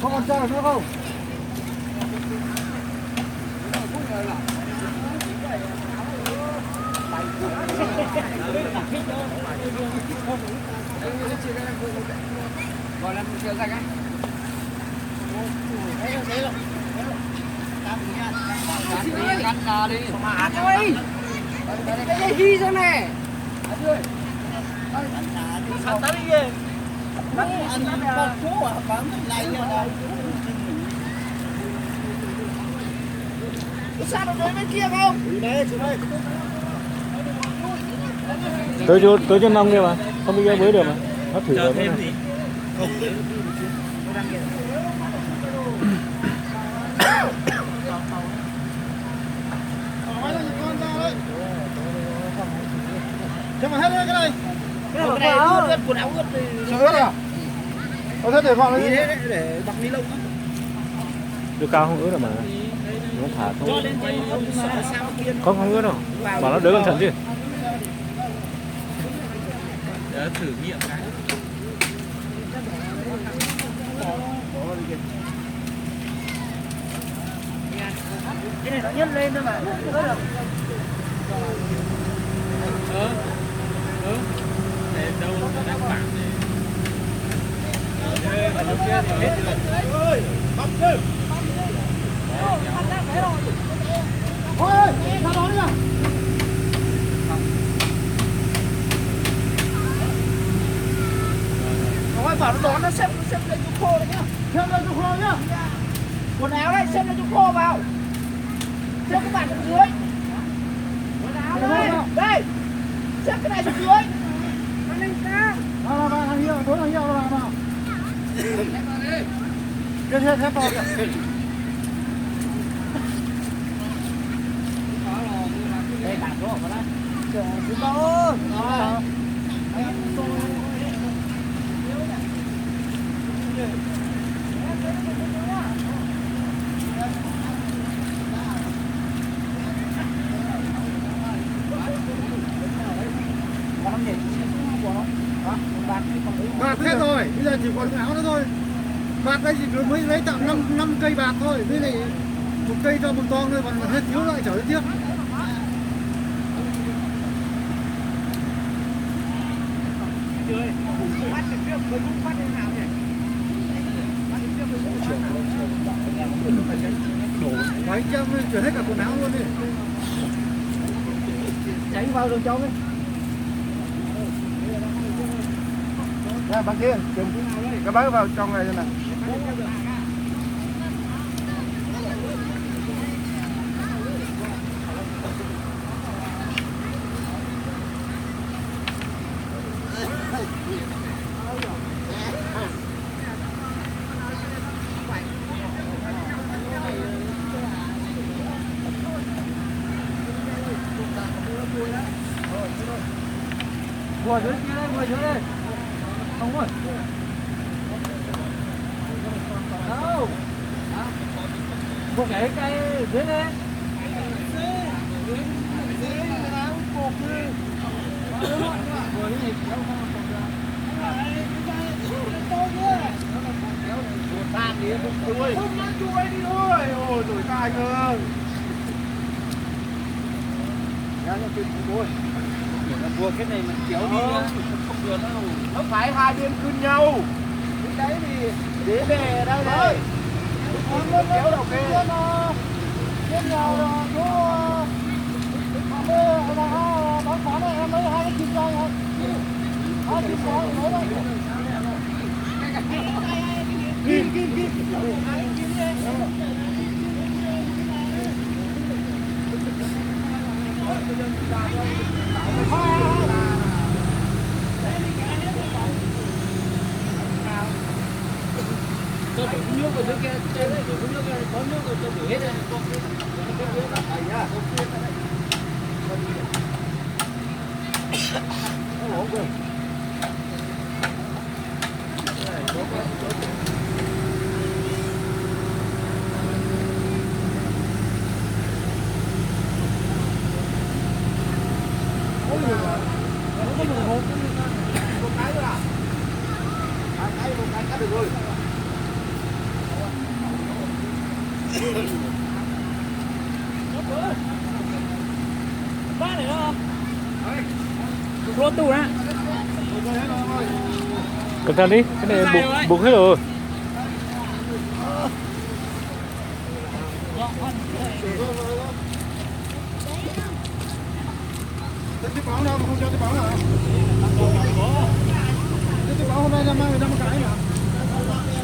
Không còn chờ nữa không? Gọi là một chiều ra cái. Cắt ra đi. Mà ăn ơi. Cái gì ra nè. Anh ơi. Sao tới đi về. Bắt anh con chú à, bạn này nha. Sao nó tới bên kia không? Đây, xuống đây. Tới cho nông kia mà, không đi với được mà, nó thử rồi đấy. Cho mà hết cái này. Cái này ướt quần áo ướt thì ướt à? Có thế để vào đấy để bọc ni lông á. Đưa cao không ướt rồi mà. Nó thả thôi. Không ướt đâu. Bảo nó đỡ cẩn thận chứ. Để thử nghiệm cái. Cái này nó nhấc lên thôi mà. Để đâu nó đang phản này. Ơi, bấm chứ. Ôi, ra đó đi nào. Nói bảo nó đón nó xếp lên chỗ khô đấy nhá. Thêm lên cho khô nhá. Quần áo đây xếp lên chỗ khô vào. Xếp cái bàn xuống dưới. Quần áo đây. Đây. Xếp cái này xuống dưới. Nó lên cao. Vào thằng Hiệu, tối thằng Hiệu vào. Kia thép to kìa. Đây cả chỗ của nó. Trời ơi, to. Rồi. Bạc hết rồi, bây giờ chỉ còn áo nữa thôi. Bạc đây chỉ mới lấy tặng 5 cây bạc thôi, với lại một cây cho một con thôi, còn hết thiếu lại trở lên tiếp. Mấy trăm chuyển hết cả quần áo luôn đi. Chạy vào đường trong đi. Nè, bác kia, cái bác vào trong này này. Ngồi dưới kia đây, ngồi dưới đây. Không rồi. Đâu? Một cái cây dưới đây. Không ăn chuối đi thôi. Ôi tuổi tài cơ. Nhá, nó kịp thôi. Buộc cái này mình kéo đi không được đâu. Nó phải hai bên cân nhau. Cái đấy thì để về ở đây này. Con kéo đầu kia. Trên nhau đó, Bác phá này em lấy hai cái kim răng. Hai kim răng lấy đây. Kim. Cho đổ nước vào dưới kia, trên đấy đổ nước kia, có nước rồi cho đổ hết đây. Một cái được rồi. Ba này đó. Lô tủ nè. Cẩn thận đi, cái này buộc hết rồi. Cái báo nào mà không cho cái báo nào? Cái báo hôm nay là mang người ta một cái mà.